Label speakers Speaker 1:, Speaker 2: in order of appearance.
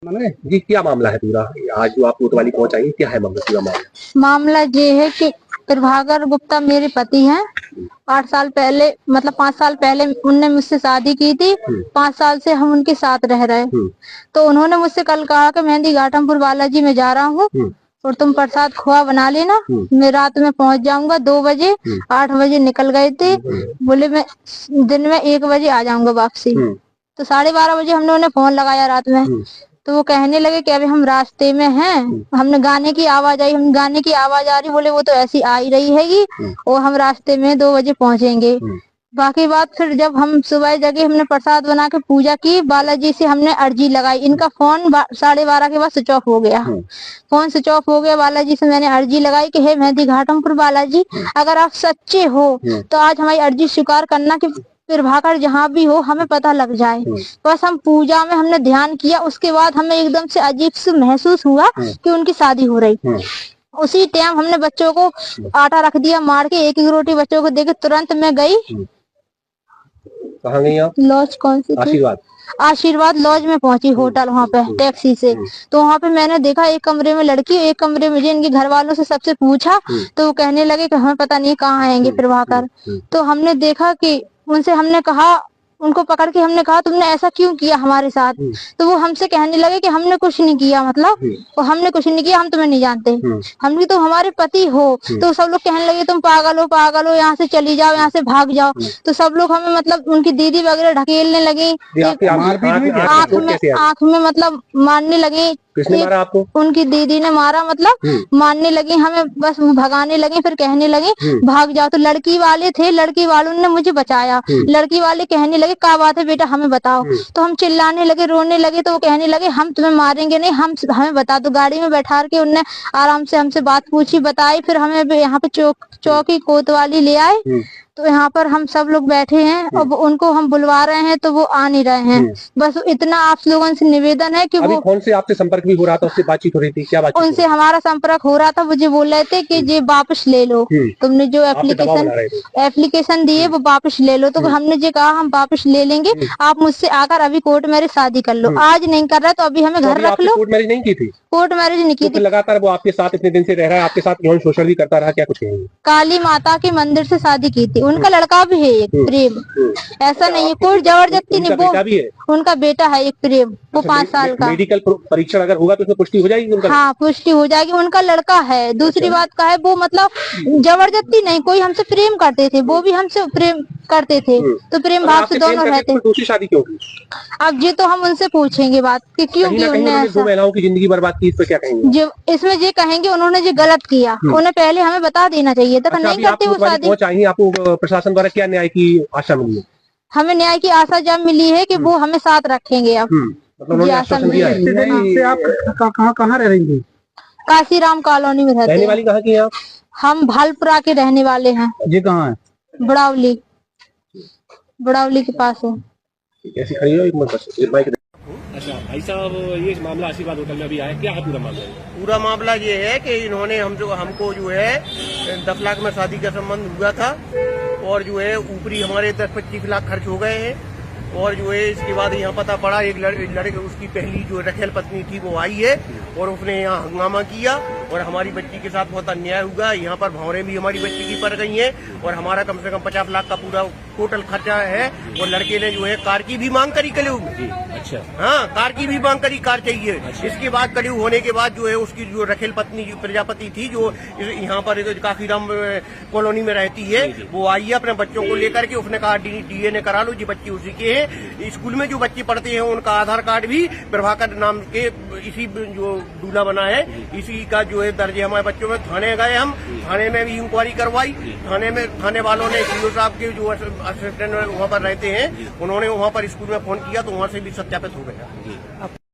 Speaker 1: मैंने जी क्या मामला है पूरा? आज जो आप कोतवाली पहुंचाई, क्या है मामला, पूरा मामला?
Speaker 2: मामला ये है कि प्रभाकर गुप्ता मेरे पति हैं। 8 साल पहले मतलब 5 साल पहले उनने मुझसे शादी की थी। 5 साल से हम उनके साथ रह रहे। तो उन्होंने मुझसे कल कहा कि मेहंदी घाटमपुर बालाजी में जा रहा हूँ और तुम प्रसाद खोआ बना लेना, मैं रात में पहुंच जाऊंगा 2 बजे। 8 बजे निकल गए थे, बोले मैं दिन में 1 बजे आ जाऊंगा वापसी। तो 12:30 बजे हमने उन्हें फोन लगाया रात में, तो वो कहने लगे कि अभी हम रास्ते में हैं। हमने गाने की आवाज आई, हम गाने की आवाज आ रही, बोले वो तो ऐसी आ ही रही हैगी और हम रास्ते में 2 बजे पहुंचेंगे। बाकी बात फिर जब हम सुबह जगे, हमने प्रसाद बना के पूजा की, बालाजी से हमने अर्जी लगाई। इनका फोन 12:30 के बाद स्विच ऑफ हो गया। फोन स्विच ऑफ हो गया। बालाजी से मैंने अर्जी लगाई कि हे मेहंदी घाटमपुर बालाजी, अगर आप सच्चे हो तो आज हमारी अर्जी स्वीकार करना कि प्रभाकर जहाँ भी हो हमें पता लग जाए। बस हम पूजा में हमने ध्यान किया, उसके बाद हमें एकदम से अजीब से महसूस हुआ कि उनकी शादी हो रही। उसी टाइम हमने बच्चों को आटा रख दिया मार के, एक रोटी बच्चों को देके तुरंत मैं गई।
Speaker 1: कहाँ गई आप?
Speaker 2: लॉज कौन सी थी? आशीर्वाद लॉज में पहुंची, होटल वहाँ पे टैक्सी से। तो वहाँ पे मैंने देखा एक कमरे में लड़की, एक कमरे में इनके घर वालों से सबसे पूछा तो वो कहने लगे कि हमें पता नहीं कहाँ आएंगे प्रभाकर। तो हमने देखा कि उनसे हमने कहा, उनको पकड़ के हमने कहा तुमने ऐसा क्यों किया हमारे साथ? तो वो हमसे कहने लगे कि हमने कुछ नहीं किया, मतलब और हमने कुछ नहीं किया, हम तुम्हें नहीं जानते, हम भी तो हमारे पति हो। तो सब लोग कहने लगे तुम पागल हो, यहाँ से चली जाओ, यहाँ से भाग जाओ। तो सब लोग हमें मतलब उनकी दीदी वगैरह ढकेलने लगी, आँख में मतलब मारने लगी।
Speaker 1: किसने मारा आपको?
Speaker 2: उनकी दीदी ने मारा, मतलब मारने लगी हमें, बस भगाने लगी, फिर कहने लगी भाग जाओ। तो लड़की वाले थे, लड़की वालों ने मुझे बचाया। लड़की वाले कहने लगे क्या बात है बेटा हमें बताओ। तो हम चिल्लाने लगे, रोने लगे। तो वो कहने लगे हम तुम्हें मारेंगे नहीं, हमें बता दो। गाड़ी में बैठा के उनने आराम से हमसे बात पूछी, बताई। फिर हमें यहाँ पे चौकी कोतवाली ले आए। तो यहाँ पर हम सब लोग बैठे हैं और उनको हम बुलवा रहे हैं तो वो आ नहीं रहे हैं। बस इतना आप लोगों से निवेदन है कि वो
Speaker 1: कौन से आपसे संपर्क भी हो रहा था, उससे बातचीत हो रही थी, क्या बात?
Speaker 2: उनसे हमारा संपर्क हो रहा था। मुझे बोल रहे थे कि ये वापस ले लो, तुमने जो एप्लीकेशन दी है वो वापस ले लो। तो हमने जो कहा हम वापस ले लेंगे, आप मुझसे आकर अभी कोर्ट मैरिज शादी कर लो। आज नहीं कर रहा तो अभी हमें घर रख लो।
Speaker 1: कोर्ट मैरिज नहीं की थी?
Speaker 2: कोर्ट मैरिज नहीं की थी।
Speaker 1: लगातार वो आपके साथ इतने दिन से रह रहा है, आपके साथ यौन शोषण भी करता रहा, क्या कुछ कहेंगे?
Speaker 2: काली माता के मंदिर से शादी की थी। उनका लड़का भी है एक प्रेम, ऐसा नहीं है कोई जबरदस्ती नहीं। वो उनका बेटा है एक प्रेम, वो 5 साल का।
Speaker 1: मेडिकल परीक्षण अगर होगा तो उसमें पुष्टि हो जाएगी उनका?
Speaker 2: हाँ पुष्टि हो जाएगी, उनका लड़का है। दूसरी बात का है वो मतलब जबरदस्ती नहीं, कोई हमसे प्रेम करते थे, वो भी हमसे प्रेम करते थे। तो प्रेम भाव से दोनों रहते।
Speaker 1: दूसरी शादी क्यों की?
Speaker 2: अब ये तो हम उनसे पूछेंगे बात कि क्यों की उन्होंने
Speaker 1: 2 महिलाओं की जिंदगी बर्बाद की, इस पर क्या कहेंगे?
Speaker 2: जो इसमें ये कहेंगे उन्होंने जो गलत किया, उन्हें पहले हमें बता देना चाहिए था। नहीं करते वो शादी।
Speaker 1: चाहिए आपको प्रशासन द्वारा क्या न्याय की आशा मिली है?
Speaker 2: हमें न्याय की आशा जब मिली है कि वो हमें साथ रखेंगे। अब
Speaker 1: मतलब आप कहाँ रह रही थी?
Speaker 2: काशीराम कॉलोनी में रहते।
Speaker 1: रहने वाली कहाँ की हैं?
Speaker 2: हम भालपुरा के रहने वाले हैं।
Speaker 1: जी कहाँ है?
Speaker 2: बड़ावली के पास है।
Speaker 1: कैसी खड़ी हो? एक मिनट। अच्छा भाई साहब, ये मामला आशीर्वाद होटल में अभी आया, क्या है पूरा मामला?
Speaker 3: पूरा मामला ये है कि इन्होंने हमको जो है 10 लाख में शादी का संबंध हुआ था और जो है ऊपरी हमारे 10-25 लाख खर्च हो गए हैं। और जो है इसके बाद यहाँ पता पड़ा एक लड़के उसकी पहली जो रखेल पत्नी थी वो आई है और उसने यहाँ हंगामा किया और हमारी बच्ची के साथ बहुत अन्याय हुआ। यहाँ पर भौरें भी हमारी बच्ची की पड़ गई हैं और हमारा कम से कम 50 लाख का पूरा टोटल खर्चा है। और लड़के ने जो है कार की भी मांग करी कलेऊ में।
Speaker 1: अच्छा
Speaker 3: हाँ, कार की भी मांग करी, कार चाहिए। अच्छा। इसके बाद कलेऊ होने के बाद जो है उसकी जो रखेल पत्नी प्रजापति थी जो यहाँ पर काफीराम कॉलोनी में रहती है, वो आई है अपने बच्चों को लेकर के। उसने कहा DNA करा लो, जी बच्ची उसी के है। स्कूल में जो बच्चे पढ़ते हैं उनका आधार कार्ड भी प्रभाकर नाम के इसी जो दूल्हा बना है इसी का जो है दर्ज हमारे बच्चों में। थाने गए हम, थाने में भी इंक्वायरी करवाई। थाने वालों ने सीओ साहब के जो असिस्टेंट वहाँ पर रहते हैं उन्होंने वहाँ पर स्कूल में फोन किया तो वहाँ से भी सत्यापित हो गया।